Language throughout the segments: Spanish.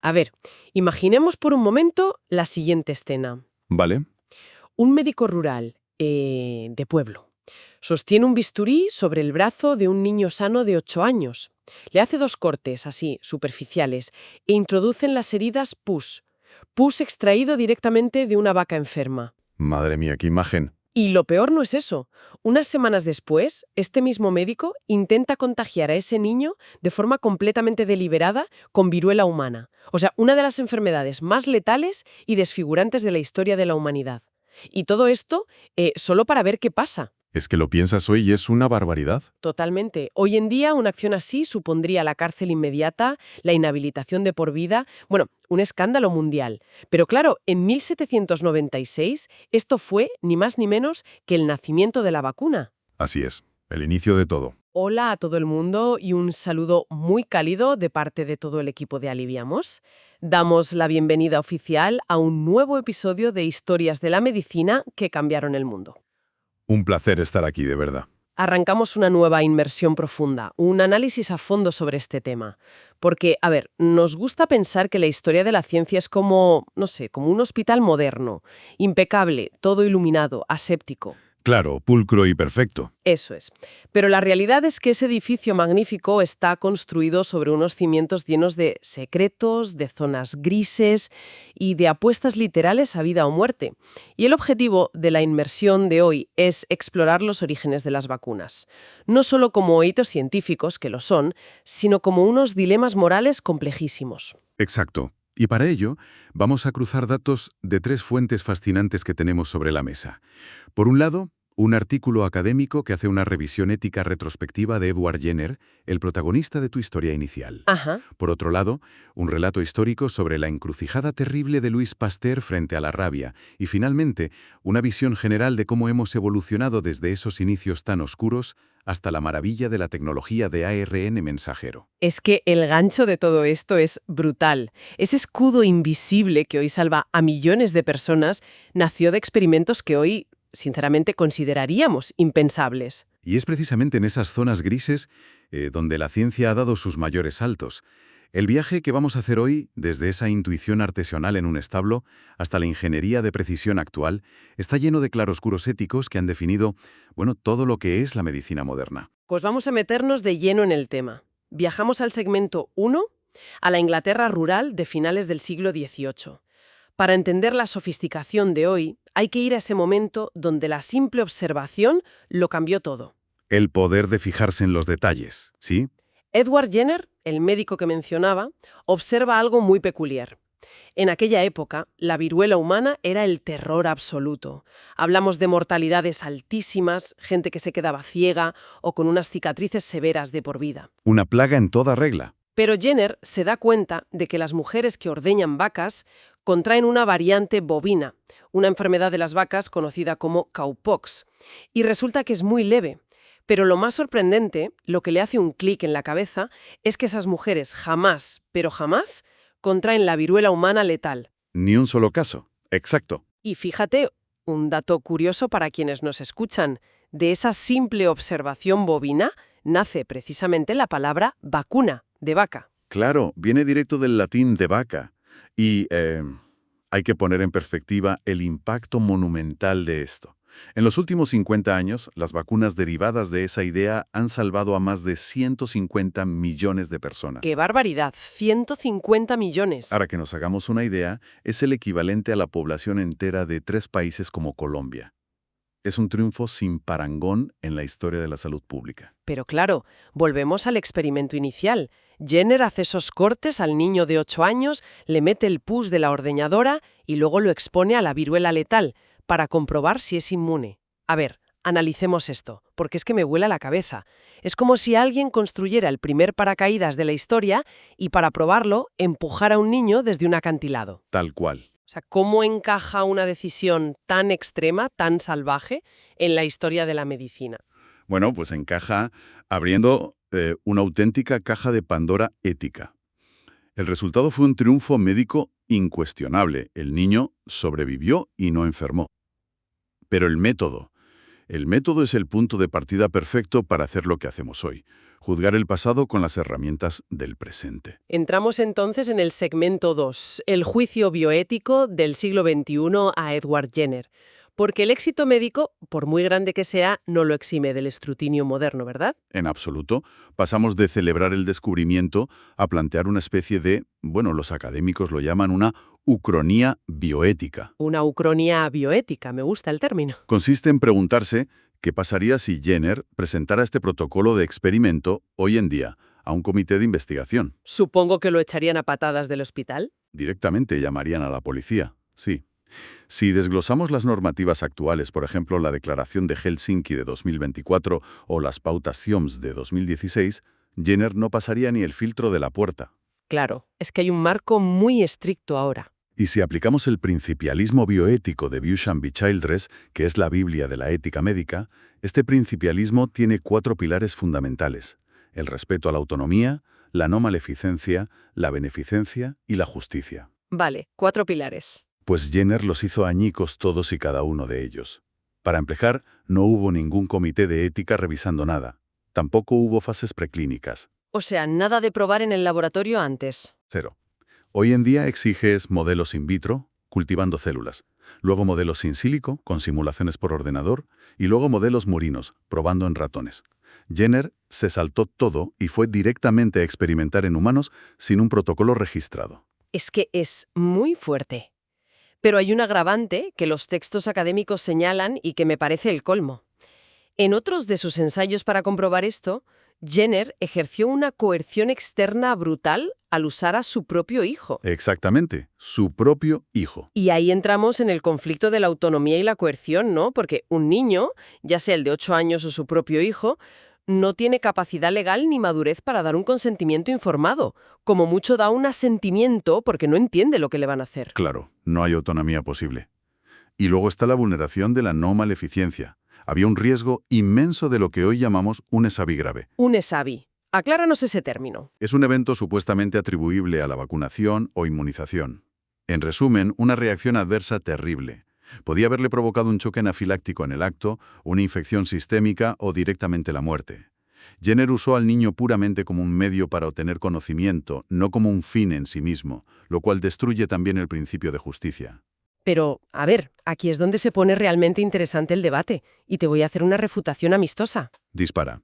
A ver, imaginemos por un momento la siguiente escena. Vale. Un médico rural, de pueblo, sostiene un bisturí sobre el brazo de un niño sano de 8 años. Le hace 2 cortes, así, superficiales, e introduce en las heridas pus. Pus extraído directamente de una vaca enferma. Madre mía, qué imagen. Y lo peor no es eso. Unas semanas después, este mismo médico intenta contagiar a ese niño de forma completamente deliberada con viruela humana. O sea, una de las enfermedades más letales y desfigurantes de la historia de la humanidad. Y todo esto solo para ver qué pasa. Es que lo piensas hoy y es una barbaridad. Totalmente. Hoy en día una acción así supondría la cárcel inmediata, la inhabilitación de por vida, bueno, un escándalo mundial. Pero claro, en 1796 esto fue ni más ni menos que el nacimiento de la vacuna. Así es, el inicio de todo. Hola a todo el mundo y un saludo muy cálido de parte de todo el equipo de Aliviamos. Damos la bienvenida oficial a un nuevo episodio de Historias de la Medicina que cambiaron el mundo. Un placer estar aquí, de verdad. Arrancamos una nueva inmersión profunda, un análisis a fondo sobre este tema. Porque, a ver, nos gusta pensar que la historia de la ciencia es como, no sé, como un hospital moderno, impecable, todo iluminado, aséptico. Claro, pulcro y perfecto. Eso es. Pero la realidad es que ese edificio magnífico está construido sobre unos cimientos llenos de secretos, de zonas grises y de apuestas literales a vida o muerte. Y el objetivo de la inmersión de hoy es explorar los orígenes de las vacunas. No solo como hitos científicos, que lo son, sino como unos dilemas morales complejísimos. Exacto. Y para ello, vamos a cruzar datos de 3 fuentes fascinantes que tenemos sobre la mesa. Por un lado, un artículo académico que hace una revisión ética retrospectiva de Edward Jenner, el protagonista de tu historia inicial. Ajá. Por otro lado, un relato histórico sobre la encrucijada terrible de Louis Pasteur frente a la rabia. Y finalmente, una visión general de cómo hemos evolucionado desde esos inicios tan oscuros hasta la maravilla de la tecnología de ARN mensajero. Es que el gancho de todo esto es brutal. Ese escudo invisible que hoy salva a millones de personas nació de experimentos que hoy, sinceramente, consideraríamos impensables. Y es precisamente en esas zonas grises donde la ciencia ha dado sus mayores saltos. El viaje que vamos a hacer hoy, desde esa intuición artesanal en un establo hasta la ingeniería de precisión actual, está lleno de claroscuros éticos que han definido, todo lo que es la medicina moderna. Pues vamos a meternos de lleno en el tema. Viajamos al segmento 1, a la Inglaterra rural de finales del siglo XVIII. Para entender la sofisticación de hoy, hay que ir a ese momento donde la simple observación lo cambió todo. El poder de fijarse en los detalles, ¿sí? Edward Jenner, el médico que mencionaba, observa algo muy peculiar. En aquella época, la viruela humana era el terror absoluto. Hablamos de mortalidades altísimas, gente que se quedaba ciega o con unas cicatrices severas de por vida. Una plaga en toda regla. Pero Jenner se da cuenta de que las mujeres que ordeñan vacas contraen una variante bovina, una enfermedad de las vacas conocida como cowpox, y resulta que es muy leve. Pero lo más sorprendente, lo que le hace un clic en la cabeza, es que esas mujeres jamás, pero jamás, contraen la viruela humana letal. Ni un solo caso. Exacto. Y fíjate, un dato curioso para quienes nos escuchan, de esa simple observación bovina nace precisamente la palabra vacuna, de vaca. Claro, viene directo del latín de vaca. Y hay que poner en perspectiva el impacto monumental de esto. En los últimos 50 años, las vacunas derivadas de esa idea han salvado a más de 150 millones de personas. ¡Qué barbaridad! 150 millones. Para que nos hagamos una idea, es el equivalente a la población entera de 3 países como Colombia. Es un triunfo sin parangón en la historia de la salud pública. Pero claro, volvemos al experimento inicial. Jenner hace esos cortes al niño de 8 años, le mete el pus de la ordeñadora y luego lo expone a la viruela letal para comprobar si es inmune. A ver, analicemos esto, porque es que me vuela la cabeza. Es como si alguien construyera el primer paracaídas de la historia y para probarlo empujara a un niño desde un acantilado. Tal cual. O sea, ¿cómo encaja una decisión tan extrema, tan salvaje, en la historia de la medicina? Bueno, pues encaja abriendo una auténtica caja de Pandora ética. El resultado fue un triunfo médico incuestionable. El niño sobrevivió y no enfermó. Pero el método es el punto de partida perfecto para hacer lo que hacemos hoy. juzgar el pasado con las herramientas del presente. Entramos entonces en el segmento 2, el juicio bioético del siglo XXI a Edward Jenner. Porque el éxito médico, por muy grande que sea, no lo exime del escrutinio moderno, ¿verdad? En absoluto, pasamos de celebrar el descubrimiento a plantear una especie de, bueno, los académicos lo llaman una ucronía bioética. Una ucronía bioética, me gusta el término. Consiste en preguntarse qué pasaría si Jenner presentara este protocolo de experimento hoy en día a un comité de investigación. Supongo que lo echarían a patadas del hospital. Directamente llamarían a la policía, sí. Si desglosamos las normativas actuales, por ejemplo, la Declaración de Helsinki de 2024 o las pautas CIOMS de 2016, Jenner no pasaría ni el filtro de la puerta. Claro, es que hay un marco muy estricto ahora. Y si aplicamos el principialismo bioético de Beauchamp y Childress, que es la Biblia de la ética médica, este principialismo tiene 4 pilares fundamentales: el respeto a la autonomía, la no maleficencia, la beneficencia y la justicia. Vale, 4 pilares. Pues Jenner los hizo añicos todos y cada uno de ellos. Para empezar, no hubo ningún comité de ética revisando nada. Tampoco hubo fases preclínicas. O sea, nada de probar en el laboratorio antes. 0. Hoy en día exiges modelos in vitro, cultivando células, luego modelos in sílico, con simulaciones por ordenador, y luego modelos murinos, probando en ratones. Jenner se saltó todo y fue directamente a experimentar en humanos sin un protocolo registrado. Es que es muy fuerte. Pero hay un agravante que los textos académicos señalan y que me parece el colmo. En otros de sus ensayos para comprobar esto, Jenner ejerció una coerción externa brutal al usar a su propio hijo. Exactamente, su propio hijo. Y ahí entramos en el conflicto de la autonomía y la coerción, ¿no? Porque un niño, ya sea el de 8 años o su propio hijo, no tiene capacidad legal ni madurez para dar un consentimiento informado. Como mucho da un asentimiento porque no entiende lo que le van a hacer. Claro, no hay autonomía posible. Y luego está la vulneración de la no maleficencia. Había un riesgo inmenso de lo que hoy llamamos un ESAVI grave. Un ESAVI. Acláranos ese término. Es un evento supuestamente atribuible a la vacunación o inmunización. En resumen, una reacción adversa terrible. Podía haberle provocado un choque anafiláctico en el acto, una infección sistémica o directamente la muerte. Jenner usó al niño puramente como un medio para obtener conocimiento, no como un fin en sí mismo, lo cual destruye también el principio de justicia. Pero, a ver, aquí es donde se pone realmente interesante el debate, y te voy a hacer una refutación amistosa. Dispara.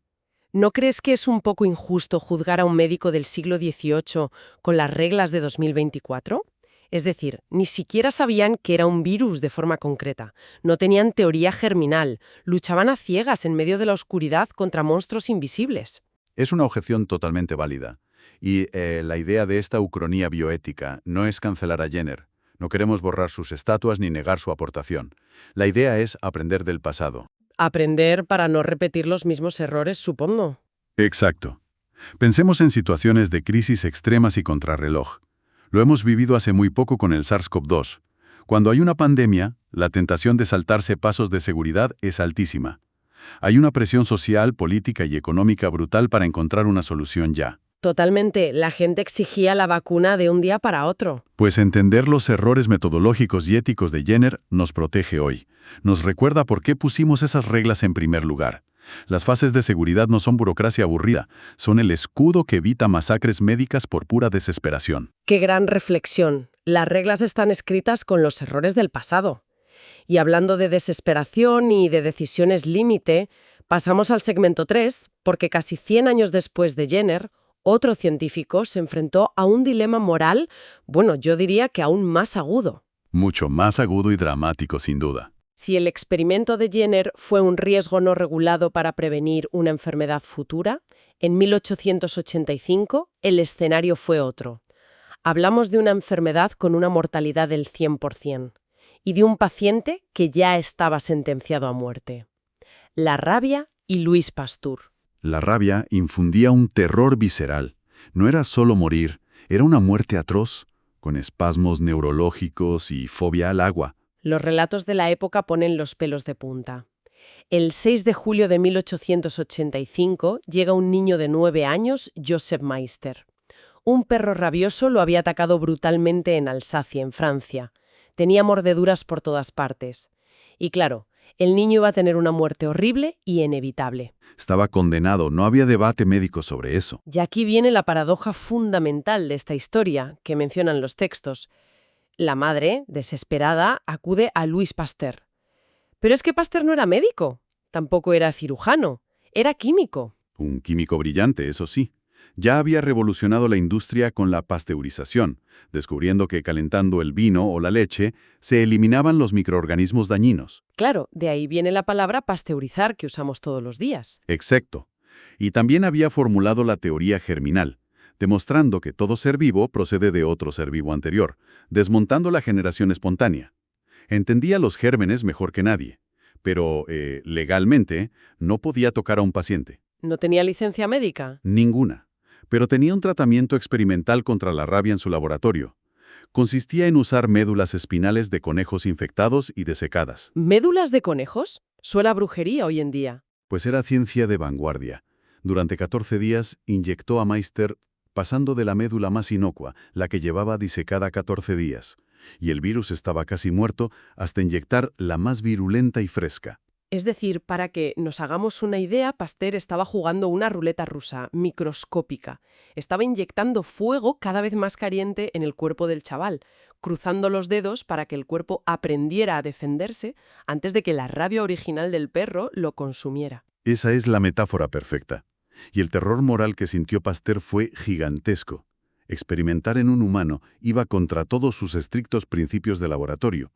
¿No crees que es un poco injusto juzgar a un médico del siglo XVIII con las reglas de 2024? Es decir, ni siquiera sabían que era un virus de forma concreta, no tenían teoría germinal, luchaban a ciegas en medio de la oscuridad contra monstruos invisibles. Es una objeción totalmente válida. Y la idea de esta ucronía bioética no es cancelar a Jenner. No queremos borrar sus estatuas ni negar su aportación. La idea es aprender del pasado. Aprender para no repetir los mismos errores, supongo. Exacto. Pensemos en situaciones de crisis extremas y contrarreloj. Lo hemos vivido hace muy poco con el SARS-CoV-2. Cuando hay una pandemia, la tentación de saltarse pasos de seguridad es altísima. Hay una presión social, política y económica brutal para encontrar una solución ya. Totalmente, la gente exigía la vacuna de un día para otro. Pues entender los errores metodológicos y éticos de Jenner nos protege hoy. Nos recuerda por qué pusimos esas reglas en primer lugar. Las fases de seguridad no son burocracia aburrida, son el escudo que evita masacres médicas por pura desesperación. ¡Qué gran reflexión! Las reglas están escritas con los errores del pasado. Y hablando de desesperación y de decisiones límite, pasamos al segmento 3, porque casi 100 años después de Jenner, otro científico se enfrentó a un dilema moral, bueno, yo diría que aún más agudo. Mucho más agudo y dramático, sin duda. Si el experimento de Jenner fue un riesgo no regulado para prevenir una enfermedad futura, en 1885 el escenario fue otro. Hablamos de una enfermedad con una mortalidad del 100% y de un paciente que ya estaba sentenciado a muerte. La rabia y Louis Pasteur. La rabia infundía un terror visceral. No era solo morir, era una muerte atroz, con espasmos neurológicos y fobia al agua. Los relatos de la época ponen los pelos de punta. El 6 de julio de 1885 llega un niño de 9 años, Joseph Meister. Un perro rabioso lo había atacado brutalmente en Alsacia, en Francia. Tenía mordeduras por todas partes. Y claro, El niño iba a tener una muerte horrible y inevitable. Estaba condenado, no había debate médico sobre eso. Y aquí viene la paradoja fundamental de esta historia que mencionan los textos. La madre, desesperada, acude a Louis Pasteur. Pero es que Pasteur no era médico, tampoco era cirujano, era químico. Un químico brillante, eso sí. Ya había revolucionado la industria con la pasteurización, descubriendo que calentando el vino o la leche se eliminaban los microorganismos dañinos. Claro, de ahí viene la palabra pasteurizar que usamos todos los días. Exacto. Y también había formulado la teoría germinal, demostrando que todo ser vivo procede de otro ser vivo anterior, desmontando la generación espontánea. Entendía los gérmenes mejor que nadie, pero legalmente no podía tocar a un paciente. ¿No tenía licencia médica? Ninguna. Pero tenía un tratamiento experimental contra la rabia en su laboratorio. Consistía en usar médulas espinales de conejos infectados y desecadas. ¿Médulas de conejos? Suena a brujería hoy en día. Pues era ciencia de vanguardia. Durante 14 días inyectó a Meister pasando de la médula más inocua, la que llevaba disecada 14 días. Y el virus estaba casi muerto hasta inyectar la más virulenta y fresca. Es decir, para que nos hagamos una idea, Pasteur estaba jugando una ruleta rusa, microscópica. Estaba inyectando fuego cada vez más caliente en el cuerpo del chaval, cruzando los dedos para que el cuerpo aprendiera a defenderse antes de que la rabia original del perro lo consumiera. Esa es la metáfora perfecta. Y el terror moral que sintió Pasteur fue gigantesco. Experimentar en un humano iba contra todos sus estrictos principios de laboratorio.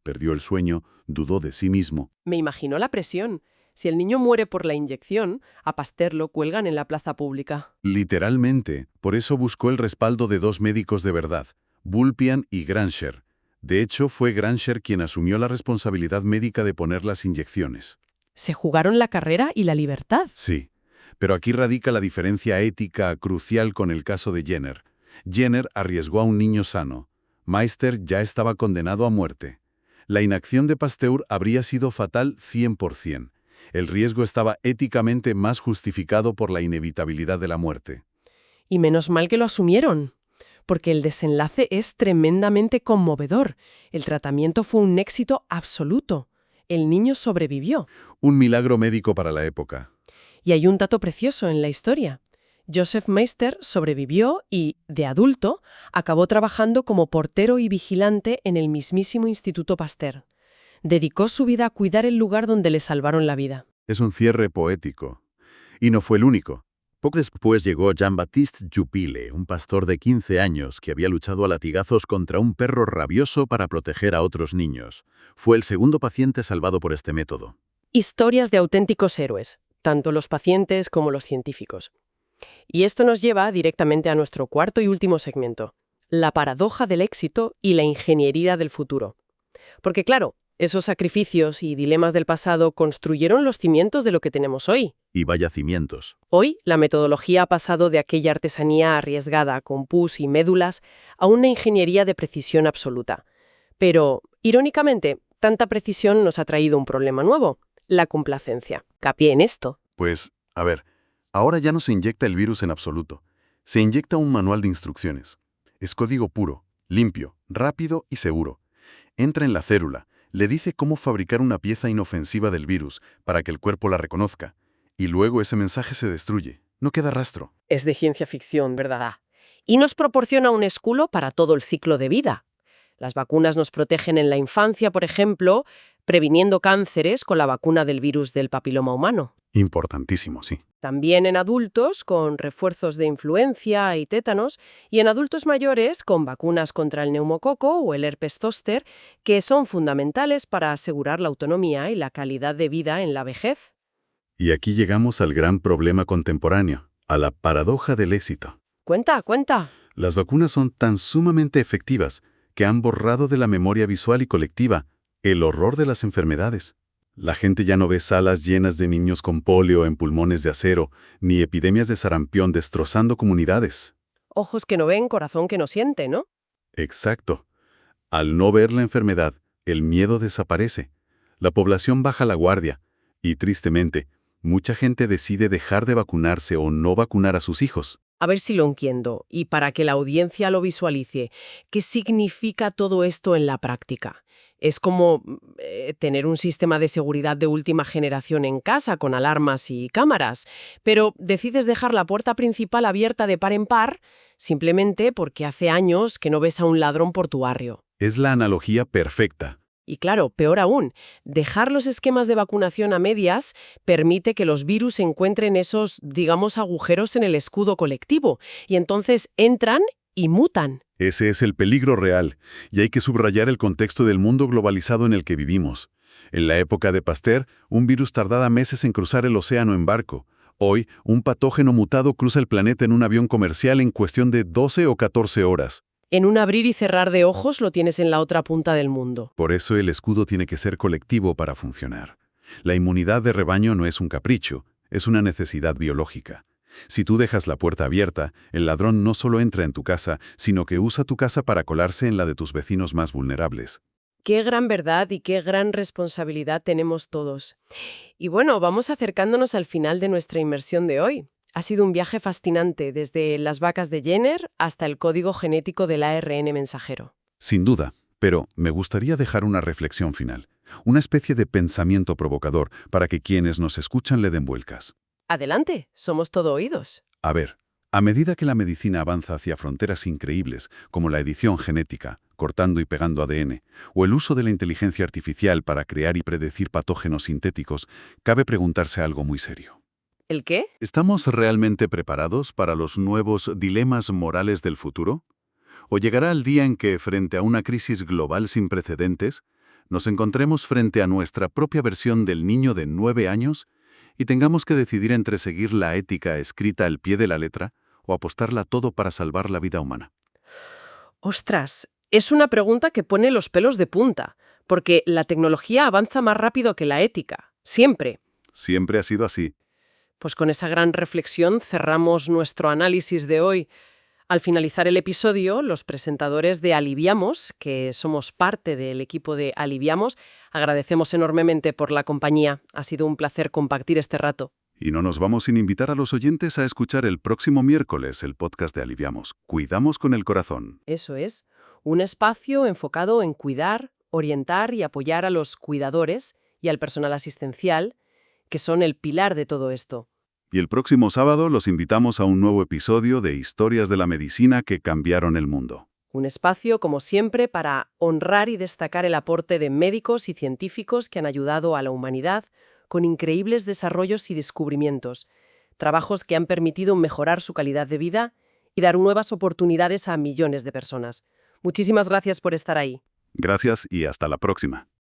Perdió el sueño, dudó de sí mismo. Me imagino la presión. Si el niño muere por la inyección, a Pasteur lo cuelgan en la plaza pública. Literalmente, por eso buscó el respaldo de 2 médicos de verdad, Bulpian y Grancher. De hecho, fue Grancher quien asumió la responsabilidad médica de poner las inyecciones. ¿Se jugaron la carrera y la libertad? Sí, pero aquí radica la diferencia ética crucial con el caso de Jenner. Jenner arriesgó a un niño sano. Meister ya estaba condenado a muerte. La inacción de Pasteur habría sido fatal 100%. El riesgo estaba éticamente más justificado por la inevitabilidad de la muerte. Y menos mal que lo asumieron, porque el desenlace es tremendamente conmovedor. El tratamiento fue un éxito absoluto. El niño sobrevivió. Un milagro médico para la época. Y hay un dato precioso en la historia. Joseph Meister sobrevivió y, de adulto, acabó trabajando como portero y vigilante en el mismísimo Instituto Pasteur. Dedicó su vida a cuidar el lugar donde le salvaron la vida. Es un cierre poético. Y no fue el único. Poco después llegó Jean-Baptiste Jupille, un pastor de 15 años que había luchado a latigazos contra un perro rabioso para proteger a otros niños. Fue el segundo paciente salvado por este método. Historias de auténticos héroes, tanto los pacientes como los científicos. Y esto nos lleva directamente a nuestro cuarto y último segmento, la paradoja del éxito y la ingeniería del futuro. Porque claro, esos sacrificios y dilemas del pasado construyeron los cimientos de lo que tenemos hoy. Y vaya cimientos. Hoy, la metodología ha pasado de aquella artesanía arriesgada con pus y médulas a una ingeniería de precisión absoluta. Pero, irónicamente, tanta precisión nos ha traído un problema nuevo, la complacencia. Capié en esto. Pues, a ver, ahora ya no se inyecta el virus en absoluto. Se inyecta un manual de instrucciones. Es código puro, limpio, rápido y seguro. Entra en la célula, le dice cómo fabricar una pieza inofensiva del virus para que el cuerpo la reconozca. Y luego ese mensaje se destruye. No queda rastro. Es de ciencia ficción, ¿verdad? Y nos proporciona un escudo para todo el ciclo de vida. Las vacunas nos protegen en la infancia, por ejemplo, previniendo cánceres con la vacuna del virus del papiloma humano. Importantísimo, sí. También en adultos con refuerzos de influencia y tétanos, y en adultos mayores con vacunas contra el neumococo o el herpes zóster, que son fundamentales para asegurar la autonomía y la calidad de vida en la vejez. Y aquí llegamos al gran problema contemporáneo, a la paradoja del éxito. Cuenta. Las vacunas son tan sumamente efectivas que han borrado de la memoria visual y colectiva el horror de las enfermedades. La gente ya no ve salas llenas de niños con polio en pulmones de acero, ni epidemias de sarampión destrozando comunidades. Ojos que no ven, corazón que no siente, ¿no? Exacto. Al no ver la enfermedad, el miedo desaparece. La población baja la guardia. Y tristemente, mucha gente decide dejar de vacunarse o no vacunar a sus hijos. A ver si lo entiendo, y para que la audiencia lo visualice, ¿qué significa todo esto en la práctica? Es como tener un sistema de seguridad de última generación en casa con alarmas y cámaras, pero decides dejar la puerta principal abierta de par en par simplemente porque hace años que no ves a un ladrón por tu barrio. Es la analogía perfecta. Y claro, peor aún, dejar los esquemas de vacunación a medias permite que los virus encuentren esos, digamos, agujeros en el escudo colectivo, y entonces entran y mutan. Ese es el peligro real, y hay que subrayar el contexto del mundo globalizado en el que vivimos. En la época de Pasteur, un virus tardaba meses en cruzar el océano en barco. Hoy, un patógeno mutado cruza el planeta en un avión comercial en cuestión de 12 o 14 horas. En un abrir y cerrar de ojos lo tienes en la otra punta del mundo. Por eso el escudo tiene que ser colectivo para funcionar. La inmunidad de rebaño no es un capricho, es una necesidad biológica. Si tú dejas la puerta abierta, el ladrón no solo entra en tu casa, sino que usa tu casa para colarse en la de tus vecinos más vulnerables. Qué gran verdad y qué gran responsabilidad tenemos todos. Y bueno, vamos acercándonos al final de nuestra inmersión de hoy. Ha sido un viaje fascinante, desde las vacas de Jenner hasta el código genético del ARN mensajero. Sin duda, pero me gustaría dejar una reflexión final, una especie de pensamiento provocador para que quienes nos escuchan le den vueltas. Adelante, somos todo oídos. A ver, a medida que la medicina avanza hacia fronteras increíbles, como la edición genética, cortando y pegando ADN, o el uso de la inteligencia artificial para crear y predecir patógenos sintéticos, cabe preguntarse algo muy serio. ¿El qué? ¿Estamos realmente preparados para los nuevos dilemas morales del futuro? ¿O llegará el día en que, frente a una crisis global sin precedentes, nos encontremos frente a nuestra propia versión del niño de 9 años y tengamos que decidir entre seguir la ética escrita al pie de la letra o apostarla todo para salvar la vida humana? Ostras, es una pregunta que pone los pelos de punta, porque la tecnología avanza más rápido que la ética, siempre. Siempre ha sido así. Pues con esa gran reflexión cerramos nuestro análisis de hoy. Al finalizar el episodio, los presentadores de Aliviamos, que somos parte del equipo de Aliviamos, agradecemos enormemente por la compañía. Ha sido un placer compartir este rato. Y no nos vamos sin invitar a los oyentes a escuchar el próximo miércoles el podcast de Aliviamos. Cuidamos con el corazón. Eso es, un espacio enfocado en cuidar, orientar y apoyar a los cuidadores y al personal asistencial, que son el pilar de todo esto. Y el próximo sábado los invitamos a un nuevo episodio de Historias de la Medicina que cambiaron el mundo. Un espacio, como siempre, para honrar y destacar el aporte de médicos y científicos que han ayudado a la humanidad con increíbles desarrollos y descubrimientos, trabajos que han permitido mejorar su calidad de vida y dar nuevas oportunidades a millones de personas. Muchísimas gracias por estar ahí. Gracias y hasta la próxima.